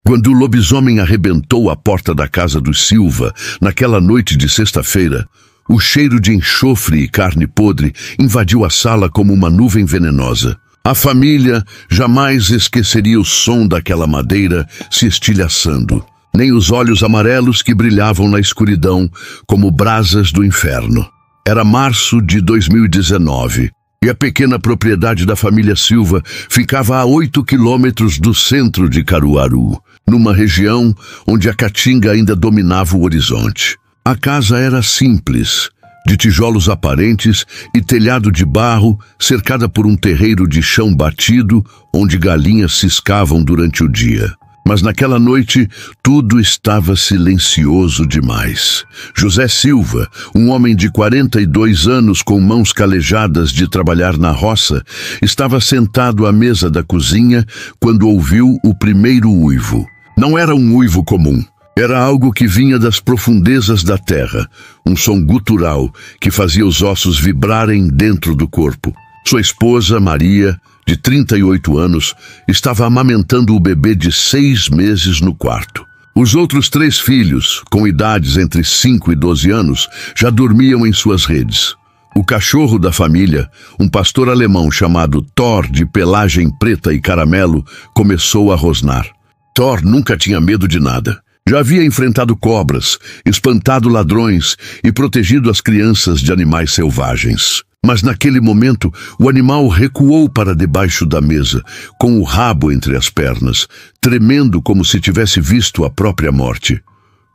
Quando o lobisomem arrebentou a porta da casa dos Silva, naquela noite de sexta-feira, o cheiro de enxofre e carne podre invadiu a sala como uma nuvem venenosa. A família jamais esqueceria o som daquela madeira se estilhaçando, nem os olhos amarelos que brilhavam na escuridão como brasas do inferno. Era março de 2019 e a pequena propriedade da família Silva ficava a 8 quilômetros do centro de Caruaru, numa região onde a caatinga ainda dominava o horizonte. A casa era simples, de tijolos aparentes e telhado de barro, cercada por um terreiro de chão batido, onde galinhas ciscavam durante o dia. Mas naquela noite, tudo estava silencioso demais. José Silva, um homem de 42 anos com mãos calejadas de trabalhar na roça, estava sentado à mesa da cozinha quando ouviu o primeiro uivo. Não era um uivo comum. Era algo que vinha das profundezas da terra, um som gutural que fazia os ossos vibrarem dentro do corpo. Sua esposa, Maria, de 38 anos, estava amamentando o bebê de 6 meses no quarto. Os outros 3 filhos, com idades entre 5 e 12 anos, já dormiam em suas redes. O cachorro da família, um pastor alemão chamado Thor, de pelagem preta e caramelo, começou a rosnar. Thor nunca tinha medo de nada. Já havia enfrentado cobras, espantado ladrões e protegido as crianças de animais selvagens. Mas naquele momento, o animal recuou para debaixo da mesa, com o rabo entre as pernas, tremendo como se tivesse visto a própria morte.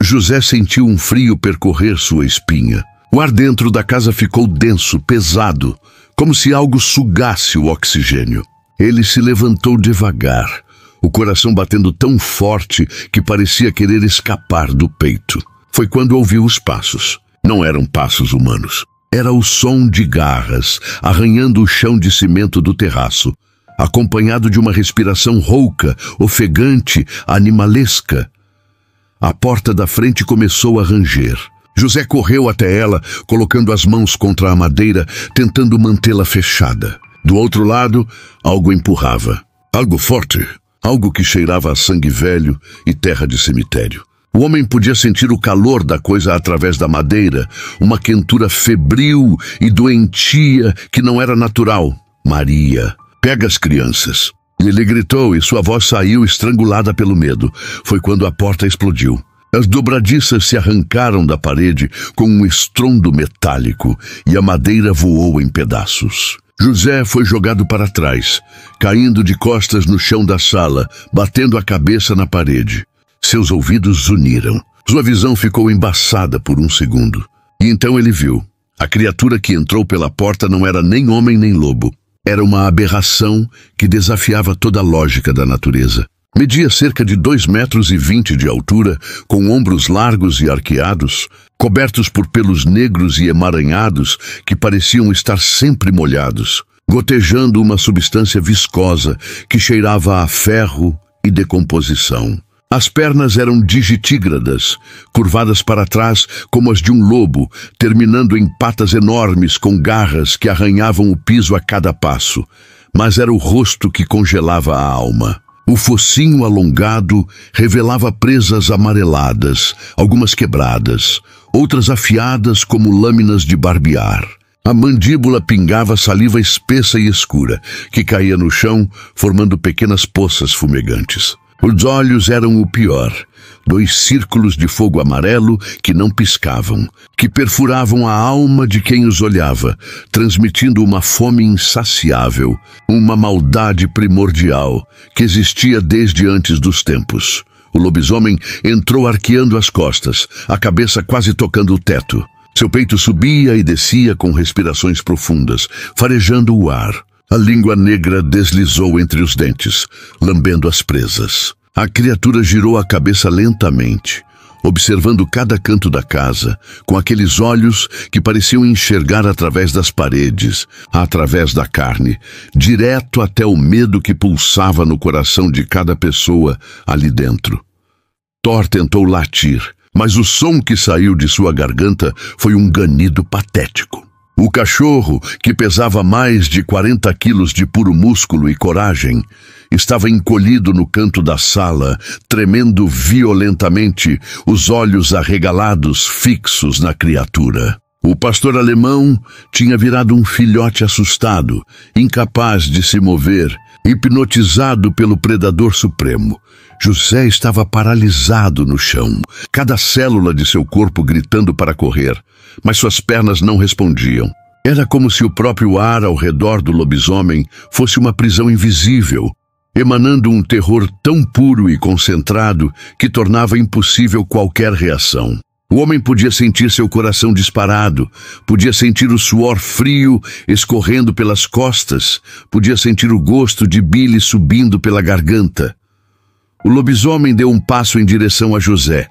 José sentiu um frio percorrer sua espinha. O ar dentro da casa ficou denso, pesado, como se algo sugasse o oxigênio. Ele se levantou devagar, o coração batendo tão forte que parecia querer escapar do peito. Foi quando ouviu os passos. Não eram passos humanos. Era o som de garras arranhando o chão de cimento do terraço, acompanhado de uma respiração rouca, ofegante, animalesca. A porta da frente começou a ranger. José correu até ela, colocando as mãos contra a madeira, tentando mantê-la fechada. Do outro lado, algo empurrava. Algo forte, algo que cheirava a sangue velho e terra de cemitério. O homem podia sentir o calor da coisa através da madeira, uma quentura febril e doentia que não era natural. Maria, pega as crianças. Ele gritou e sua voz saiu estrangulada pelo medo. Foi quando a porta explodiu. As dobradiças se arrancaram da parede com um estrondo metálico e a madeira voou em pedaços. José foi jogado para trás, caindo de costas no chão da sala, batendo a cabeça na parede. Seus ouvidos zuniram. Sua visão ficou embaçada por um segundo. E então ele viu. A criatura que entrou pela porta não era nem homem nem lobo. Era uma aberração que desafiava toda a lógica da natureza. Media cerca de 2,20 metros de altura, com ombros largos e arqueados, cobertos por pelos negros e emaranhados que pareciam estar sempre molhados, gotejando uma substância viscosa que cheirava a ferro e decomposição. As pernas eram digitígradas, curvadas para trás como as de um lobo, terminando em patas enormes com garras que arranhavam o piso a cada passo. Mas era o rosto que congelava a alma. O focinho alongado revelava presas amareladas, algumas quebradas, outras afiadas como lâminas de barbear. A mandíbula pingava saliva espessa e escura, que caía no chão, formando pequenas poças fumegantes. Os olhos eram o pior, 2 círculos de fogo amarelo que não piscavam, que perfuravam a alma de quem os olhava, transmitindo uma fome insaciável, uma maldade primordial que existia desde antes dos tempos. O lobisomem entrou arqueando as costas, a cabeça quase tocando o teto. Seu peito subia e descia com respirações profundas, farejando o ar. A língua negra deslizou entre os dentes, lambendo as presas. A criatura girou a cabeça lentamente, observando cada canto da casa, com aqueles olhos que pareciam enxergar através das paredes, através da carne, direto até o medo que pulsava no coração de cada pessoa ali dentro. Thor tentou latir, mas o som que saiu de sua garganta foi um ganido patético. O cachorro, que pesava mais de 40 quilos de puro músculo e coragem, estava encolhido no canto da sala, tremendo violentamente, os olhos arregalados fixos na criatura. O pastor alemão tinha virado um filhote assustado, incapaz de se mover, hipnotizado pelo predador supremo. José estava paralisado no chão, cada célula de seu corpo gritando para correr, mas suas pernas não respondiam. Era como se o próprio ar ao redor do lobisomem fosse uma prisão invisível, emanando um terror tão puro e concentrado que tornava impossível qualquer reação. O homem podia sentir seu coração disparado, podia sentir o suor frio escorrendo pelas costas, podia sentir o gosto de bile subindo pela garganta. O lobisomem deu um passo em direção a José.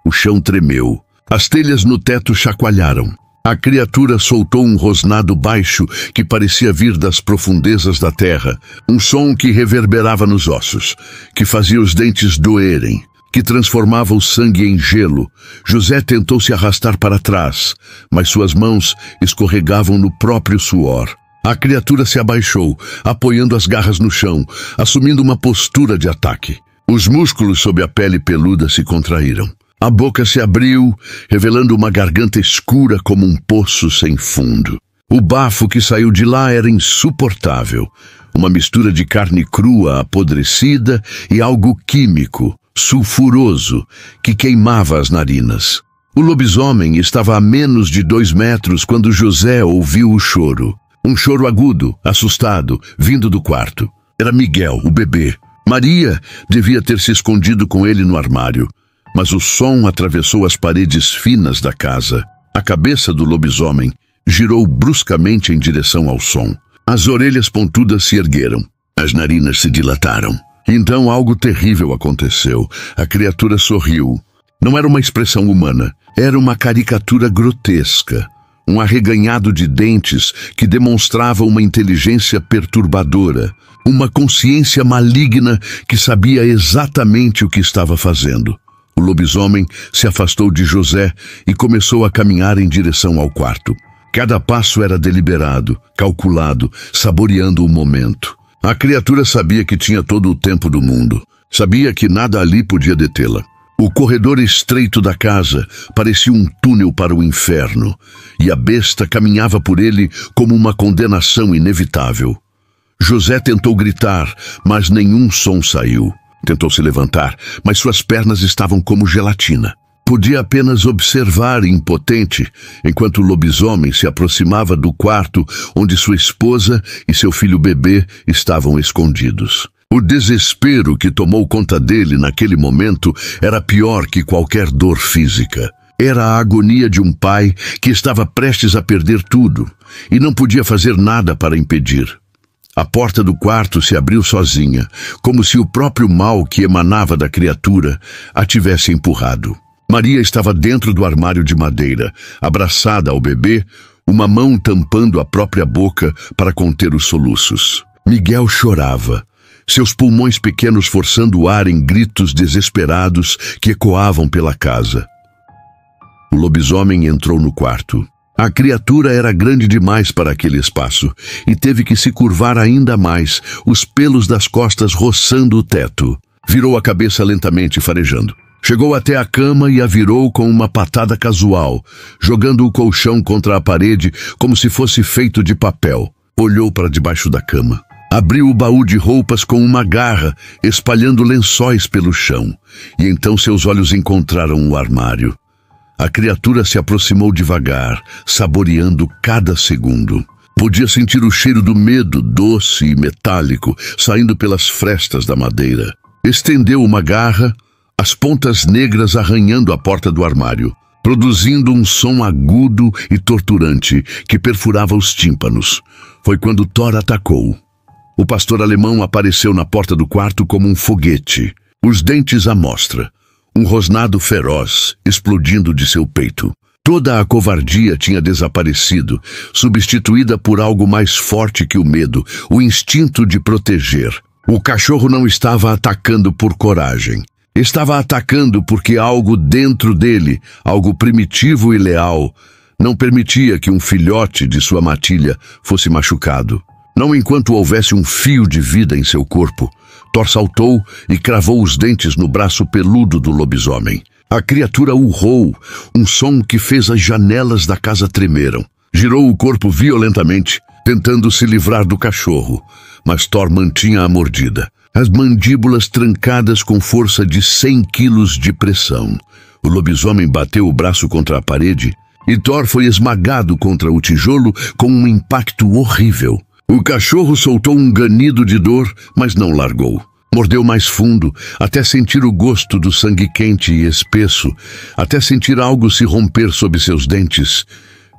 O chão tremeu. As telhas no teto chacoalharam. A criatura soltou um rosnado baixo que parecia vir das profundezas da terra, um som que reverberava nos ossos, que fazia os dentes doerem, que transformava o sangue em gelo. José tentou se arrastar para trás, mas suas mãos escorregavam no próprio suor. A criatura se abaixou, apoiando as garras no chão, assumindo uma postura de ataque. Os músculos sob a pele peluda se contraíram. A boca se abriu, revelando uma garganta escura como um poço sem fundo. O bafo que saiu de lá era insuportável, uma mistura de carne crua, apodrecida e algo químico, sulfuroso, que queimava as narinas. O lobisomem estava a menos de 2 metros quando José ouviu o choro. Um choro agudo, assustado, vindo do quarto. Era Miguel, o bebê. Maria devia ter se escondido com ele no armário. Mas o som atravessou as paredes finas da casa. A cabeça do lobisomem girou bruscamente em direção ao som. As orelhas pontudas se ergueram. As narinas se dilataram. Então algo terrível aconteceu. A criatura sorriu. Não era uma expressão humana. Era uma caricatura grotesca. Um arreganhado de dentes que demonstrava uma inteligência perturbadora. Uma consciência maligna que sabia exatamente o que estava fazendo. O lobisomem se afastou de José e começou a caminhar em direção ao quarto. Cada passo era deliberado, calculado, saboreando o momento. A criatura sabia que tinha todo o tempo do mundo. Sabia que nada ali podia detê-la. O corredor estreito da casa parecia um túnel para o inferno, e a besta caminhava por ele como uma condenação inevitável. José tentou gritar, mas nenhum som saiu. Tentou se levantar, mas suas pernas estavam como gelatina. Podia apenas observar, impotente, enquanto o lobisomem se aproximava do quarto onde sua esposa e seu filho bebê estavam escondidos. O desespero que tomou conta dele naquele momento era pior que qualquer dor física. Era a agonia de um pai que estava prestes a perder tudo e não podia fazer nada para impedir. A porta do quarto se abriu sozinha, como se o próprio mal que emanava da criatura a tivesse empurrado. Maria estava dentro do armário de madeira, abraçada ao bebê, uma mão tampando a própria boca para conter os soluços. Miguel chorava, seus pulmões pequenos forçando o ar em gritos desesperados que ecoavam pela casa. O lobisomem entrou no quarto. A criatura era grande demais para aquele espaço e teve que se curvar ainda mais, os pelos das costas roçando o teto. Virou a cabeça lentamente, farejando. Chegou até a cama e a virou com uma patada casual, jogando o colchão contra a parede como se fosse feito de papel. Olhou para debaixo da cama. Abriu o baú de roupas com uma garra, espalhando lençóis pelo chão. E então seus olhos encontraram o armário. A criatura se aproximou devagar, saboreando cada segundo. Podia sentir o cheiro do medo, doce e metálico, saindo pelas frestas da madeira. Estendeu uma garra, as pontas negras arranhando a porta do armário, produzindo um som agudo e torturante que perfurava os tímpanos. Foi quando Thor atacou. O pastor alemão apareceu na porta do quarto como um foguete, os dentes à mostra. Um rosnado feroz explodindo de seu peito. Toda a covardia tinha desaparecido, substituída por algo mais forte que o medo, o instinto de proteger. O cachorro não estava atacando por coragem. Estava atacando porque algo dentro dele, algo primitivo e leal, Não permitia que um filhote de sua matilha fosse machucado. Não enquanto houvesse um fio de vida em seu corpo. Thor saltou e cravou os dentes no braço peludo do lobisomem. A criatura urrou, um som que fez as janelas da casa tremeram. Girou o corpo violentamente, tentando se livrar do cachorro, mas Thor mantinha a mordida. As mandíbulas trancadas com força de 100 quilos de pressão. O lobisomem bateu o braço contra a parede e Thor foi esmagado contra o tijolo com um impacto horrível. O cachorro soltou um ganido de dor, mas não largou. Mordeu mais fundo, até sentir o gosto do sangue quente e espesso, até sentir algo se romper sob seus dentes.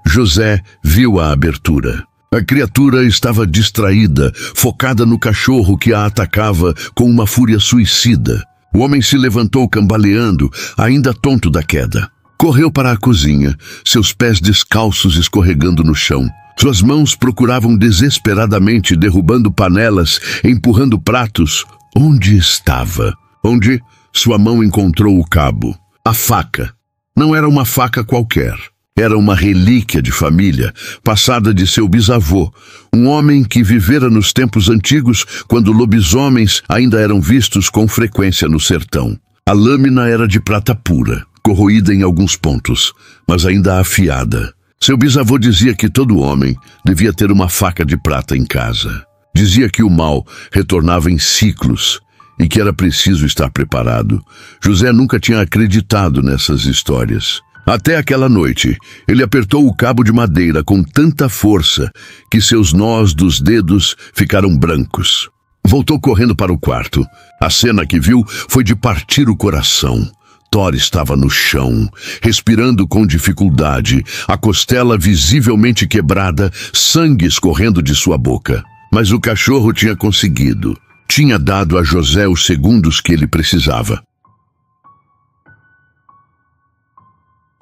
José viu a abertura. A criatura estava distraída, focada no cachorro que a atacava com uma fúria suicida. O homem se levantou cambaleando, ainda tonto da queda. Correu para a cozinha, seus pés descalços escorregando no chão. Suas mãos procuravam desesperadamente, derrubando panelas, empurrando pratos. Onde estava? Onde sua mão encontrou o cabo? A faca. Não era uma faca qualquer. Era uma relíquia de família, passada de seu bisavô, um homem que vivera nos tempos antigos, quando lobisomens ainda eram vistos com frequência no sertão. A lâmina era de prata pura, corroída em alguns pontos, mas ainda afiada. Seu bisavô dizia que todo homem devia ter uma faca de prata em casa. Dizia que o mal retornava em ciclos e que era preciso estar preparado. José nunca tinha acreditado nessas histórias. Até aquela noite, ele apertou o cabo de madeira com tanta força que seus nós dos dedos ficaram brancos. Voltou correndo para o quarto. A cena que viu foi de partir o coração. Thor estava no chão, respirando com dificuldade, a costela visivelmente quebrada, sangue escorrendo de sua boca. Mas o cachorro tinha conseguido. Tinha dado a José os segundos que ele precisava.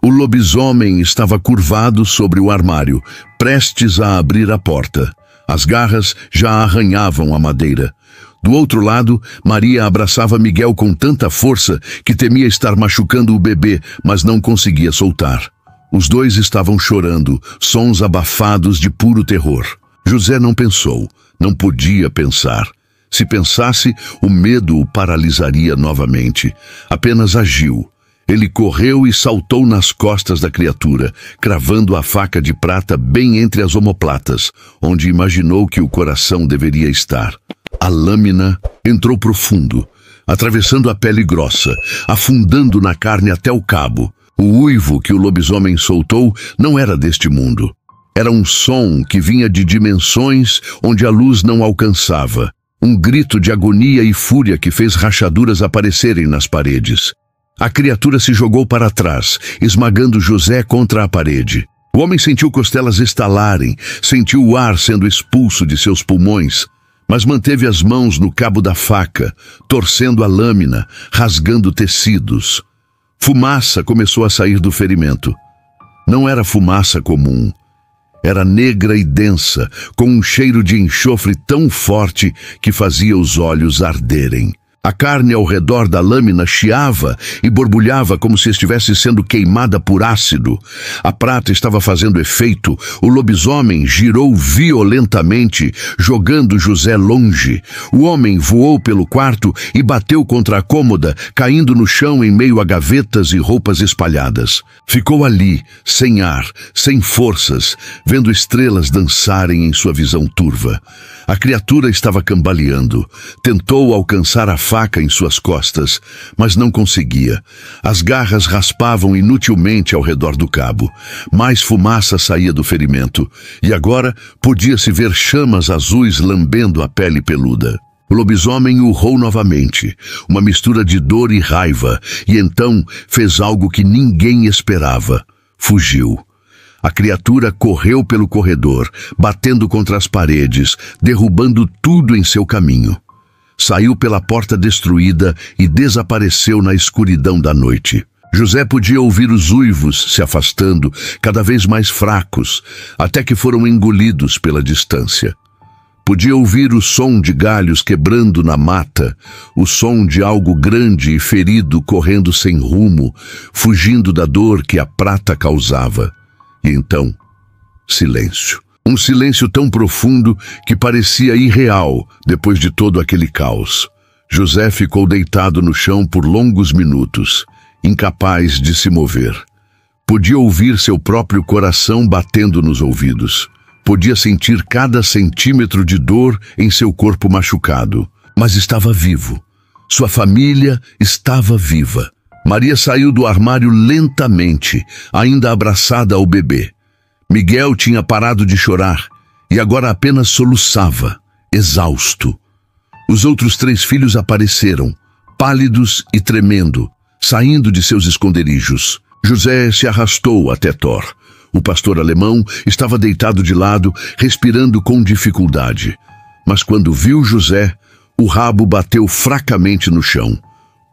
O lobisomem estava curvado sobre o armário, prestes a abrir a porta. As garras já arranhavam a madeira. Do outro lado, Maria abraçava Miguel com tanta força que temia estar machucando o bebê, mas não conseguia soltar. Os dois estavam chorando, sons abafados de puro terror. José não pensou, não podia pensar. Se pensasse, o medo o paralisaria novamente. Apenas agiu. Ele correu e saltou nas costas da criatura, cravando a faca de prata bem entre as omoplatas, onde imaginou que o coração deveria estar. A lâmina entrou profundo, atravessando a pele grossa, afundando na carne até o cabo. O uivo que o lobisomem soltou não era deste mundo. Era um som que vinha de dimensões onde a luz não alcançava. Um grito de agonia e fúria que fez rachaduras aparecerem nas paredes. A criatura se jogou para trás, esmagando José contra a parede. O homem sentiu costelas estalarem, sentiu o ar sendo expulso de seus pulmões, mas manteve as mãos no cabo da faca, torcendo a lâmina, rasgando tecidos. Fumaça começou a sair do ferimento. Não era fumaça comum. Era negra e densa, com um cheiro de enxofre tão forte que fazia os olhos arderem. A carne ao redor da lâmina chiava e borbulhava como se estivesse sendo queimada por ácido. A prata estava fazendo efeito. O lobisomem girou violentamente, jogando José longe. O homem voou pelo quarto e bateu contra a cômoda, caindo no chão em meio a gavetas e roupas espalhadas. Ficou ali, sem ar, sem forças, vendo estrelas dançarem em sua visão turva. A criatura estava cambaleando. Tentou alcançar a faca em suas costas, mas não conseguia. As garras raspavam inutilmente ao redor do cabo. Mais fumaça saía do ferimento, e agora podia-se ver chamas azuis lambendo a pele peluda. O lobisomem urrou novamente, uma mistura de dor e raiva, e então fez algo que ninguém esperava. Fugiu. A criatura correu pelo corredor, batendo contra as paredes, derrubando tudo em seu caminho. Saiu pela porta destruída e desapareceu na escuridão da noite. José podia ouvir os uivos se afastando, cada vez mais fracos, até que foram engolidos pela distância. Podia ouvir o som de galhos quebrando na mata, o som de algo grande e ferido correndo sem rumo, fugindo da dor que a prata causava. E então, silêncio. Um silêncio tão profundo que parecia irreal depois de todo aquele caos. José ficou deitado no chão por longos minutos, incapaz de se mover. Podia ouvir seu próprio coração batendo nos ouvidos. Podia sentir cada centímetro de dor em seu corpo machucado. Mas estava vivo. Sua família estava viva. Maria saiu do armário lentamente, ainda abraçada ao bebê. Miguel tinha parado de chorar e agora apenas soluçava, exausto. Os outros 3 filhos apareceram, pálidos e tremendo, saindo de seus esconderijos. José se arrastou até Thor. O pastor alemão estava deitado de lado, respirando com dificuldade. Mas quando viu José, o rabo bateu fracamente no chão.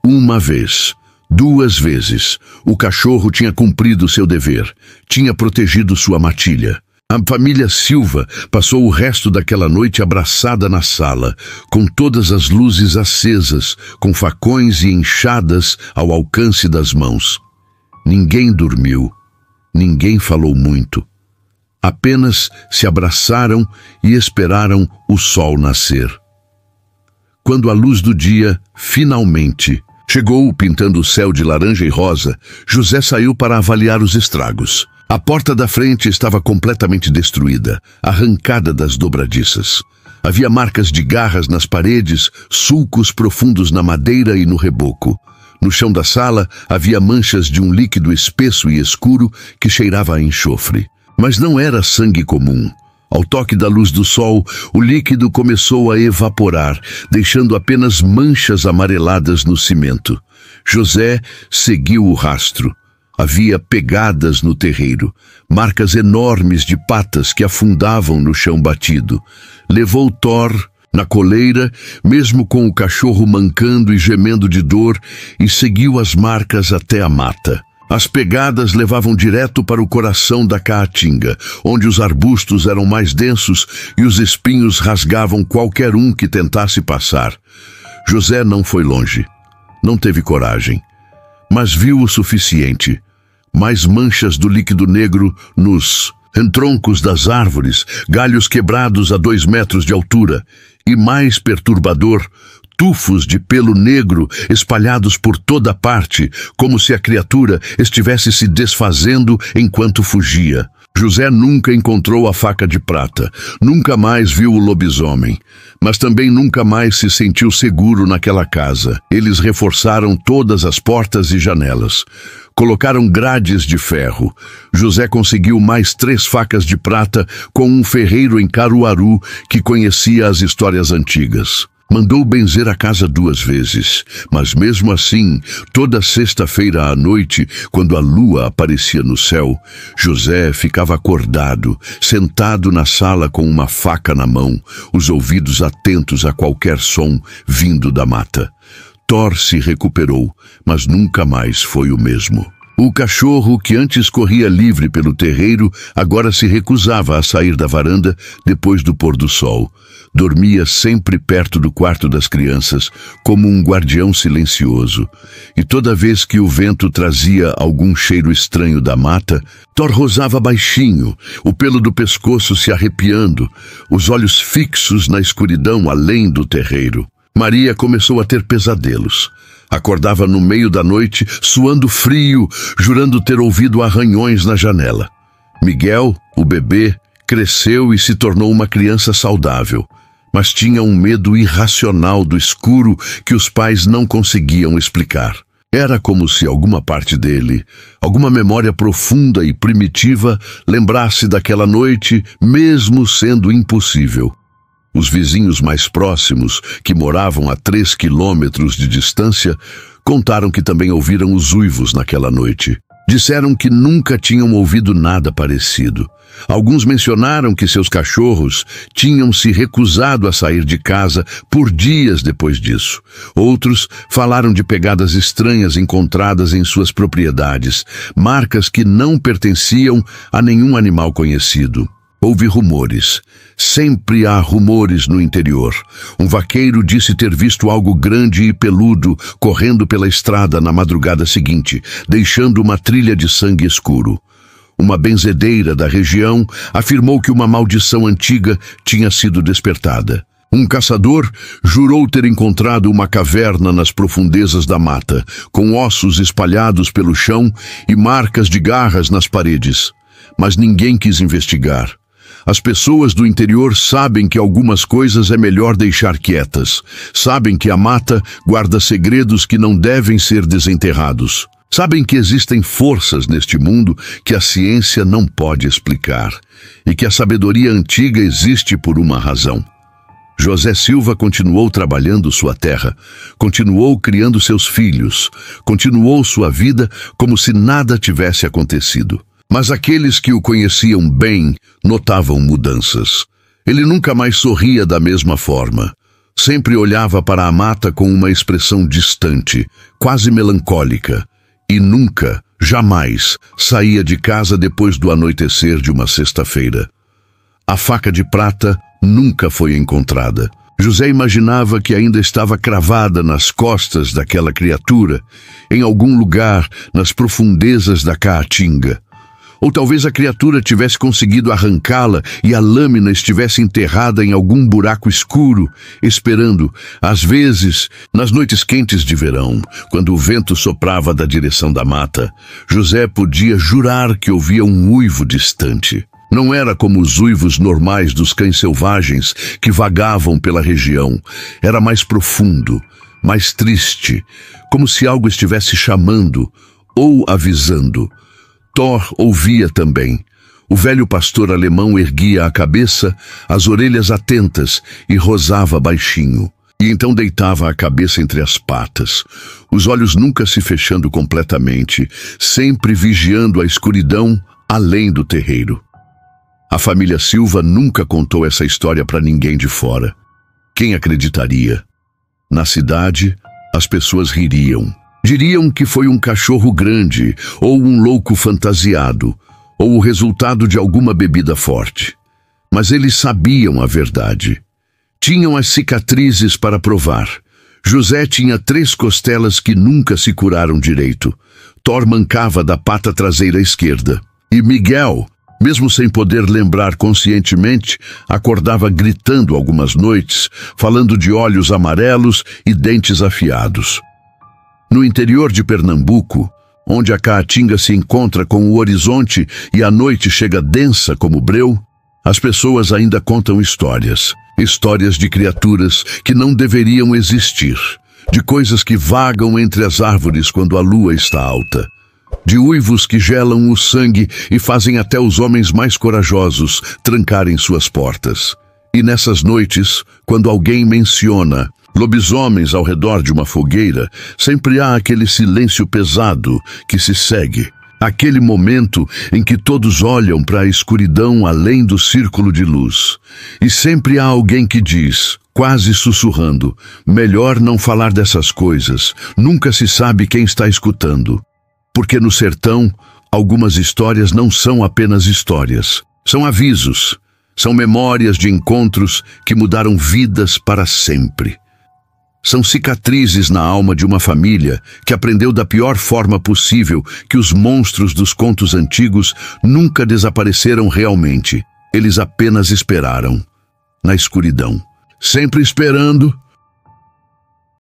1 vez, 2 vezes, o cachorro tinha cumprido seu dever, tinha protegido sua matilha. A família Silva passou o resto daquela noite abraçada na sala, com todas as luzes acesas, com facões e enxadas ao alcance das mãos. Ninguém dormiu, ninguém falou muito. Apenas se abraçaram e esperaram o sol nascer. Quando a luz do dia, finalmente, chegou pintando o céu de laranja e rosa, José saiu para avaliar os estragos. A porta da frente estava completamente destruída, arrancada das dobradiças. Havia marcas de garras nas paredes, sulcos profundos na madeira e no reboco. No chão da sala havia manchas de um líquido espesso e escuro que cheirava a enxofre. Mas não era sangue comum. Ao toque da luz do sol, o líquido começou a evaporar, deixando apenas manchas amareladas no cimento. José seguiu o rastro. Havia pegadas no terreiro, marcas enormes de patas que afundavam no chão batido. Levou Thor na coleira, mesmo com o cachorro mancando e gemendo de dor, e seguiu as marcas até a mata. As pegadas levavam direto para o coração da caatinga, onde os arbustos eram mais densos e os espinhos rasgavam qualquer um que tentasse passar. José não foi longe. Não teve coragem. Mas viu o suficiente. Mais manchas do líquido negro nos entroncos das árvores, galhos quebrados a 2 metros de altura. E mais perturbador, tufos de pelo negro espalhados por toda parte, como se a criatura estivesse se desfazendo enquanto fugia. José nunca encontrou a faca de prata, nunca mais viu o lobisomem, mas também nunca mais se sentiu seguro naquela casa. Eles reforçaram todas as portas e janelas. Colocaram grades de ferro. José conseguiu mais 3 facas de prata com um ferreiro em Caruaru que conhecia as histórias antigas. Mandou benzer a casa 2 vezes, mas mesmo assim, toda sexta-feira à noite, quando a lua aparecia no céu, José ficava acordado, sentado na sala com uma faca na mão, os ouvidos atentos a qualquer som vindo da mata. Thor se recuperou, mas nunca mais foi o mesmo. O cachorro, que antes corria livre pelo terreiro, agora se recusava a sair da varanda depois do pôr do sol. Dormia sempre perto do quarto das crianças, como um guardião silencioso. E toda vez que o vento trazia algum cheiro estranho da mata, Thor rosava baixinho, o pelo do pescoço se arrepiando, os olhos fixos na escuridão além do terreiro. Maria começou a ter pesadelos. Acordava no meio da noite, suando frio, jurando ter ouvido arranhões na janela. Miguel, o bebê, cresceu e se tornou uma criança saudável, mas tinha um medo irracional do escuro que os pais não conseguiam explicar. Era como se alguma parte dele, alguma memória profunda e primitiva, lembrasse daquela noite, mesmo sendo impossível. Os vizinhos mais próximos, que moravam a 3 quilômetros de distância, contaram que também ouviram os uivos naquela noite. Disseram que nunca tinham ouvido nada parecido. Alguns mencionaram que seus cachorros tinham se recusado a sair de casa por dias depois disso. Outros falaram de pegadas estranhas encontradas em suas propriedades, marcas que não pertenciam a nenhum animal conhecido. Houve rumores. Sempre há rumores no interior. Um vaqueiro disse ter visto algo grande e peludo correndo pela estrada na madrugada seguinte, deixando uma trilha de sangue escuro. Uma benzedeira da região afirmou que uma maldição antiga tinha sido despertada. Um caçador jurou ter encontrado uma caverna nas profundezas da mata, com ossos espalhados pelo chão e marcas de garras nas paredes. Mas ninguém quis investigar. As pessoas do interior sabem que algumas coisas é melhor deixar quietas. Sabem que a mata guarda segredos que não devem ser desenterrados. Sabem que existem forças neste mundo que a ciência não pode explicar e que a sabedoria antiga existe por uma razão. José Silva continuou trabalhando sua terra, continuou criando seus filhos, continuou sua vida como se nada tivesse acontecido. Mas aqueles que o conheciam bem notavam mudanças. Ele nunca mais sorria da mesma forma. Sempre olhava para a mata com uma expressão distante, quase melancólica, e nunca, jamais, saía de casa depois do anoitecer de uma sexta-feira. A faca de prata nunca foi encontrada. José imaginava que ainda estava cravada nas costas daquela criatura, em algum lugar nas profundezas da Caatinga. Ou talvez a criatura tivesse conseguido arrancá-la e a lâmina estivesse enterrada em algum buraco escuro, esperando, às vezes, nas noites quentes de verão, quando o vento soprava da direção da mata, José podia jurar que ouvia um uivo distante. Não era como os uivos normais dos cães selvagens que vagavam pela região. Era mais profundo, mais triste, como se algo estivesse chamando ou avisando. Thor ouvia também. O velho pastor alemão erguia a cabeça, as orelhas atentas e rosava baixinho. E então deitava a cabeça entre as patas, os olhos nunca se fechando completamente, sempre vigiando a escuridão além do terreiro. A família Silva nunca contou essa história para ninguém de fora. Quem acreditaria? Na cidade, as pessoas ririam. Diriam que foi um cachorro grande, ou um louco fantasiado, ou o resultado de alguma bebida forte. Mas eles sabiam a verdade. Tinham as cicatrizes para provar. José tinha 3 costelas que nunca se curaram direito. Thor mancava da pata traseira esquerda. E Miguel, mesmo sem poder lembrar conscientemente, acordava gritando algumas noites, falando de olhos amarelos e dentes afiados. No interior de Pernambuco, onde a Caatinga se encontra com o horizonte e a noite chega densa como breu, as pessoas ainda contam histórias. Histórias de criaturas que não deveriam existir, de coisas que vagam entre as árvores quando a lua está alta, de uivos que gelam o sangue e fazem até os homens mais corajosos trancarem suas portas. E nessas noites, quando alguém menciona lobisomens ao redor de uma fogueira, sempre há aquele silêncio pesado que se segue. Aquele momento em que todos olham para a escuridão além do círculo de luz. E sempre há alguém que diz, quase sussurrando, melhor não falar dessas coisas, nunca se sabe quem está escutando. Porque no sertão, algumas histórias não são apenas histórias, são avisos, são memórias de encontros que mudaram vidas para sempre. São cicatrizes na alma de uma família que aprendeu da pior forma possível que os monstros dos contos antigos nunca desapareceram realmente. Eles apenas esperaram, na escuridão, sempre esperando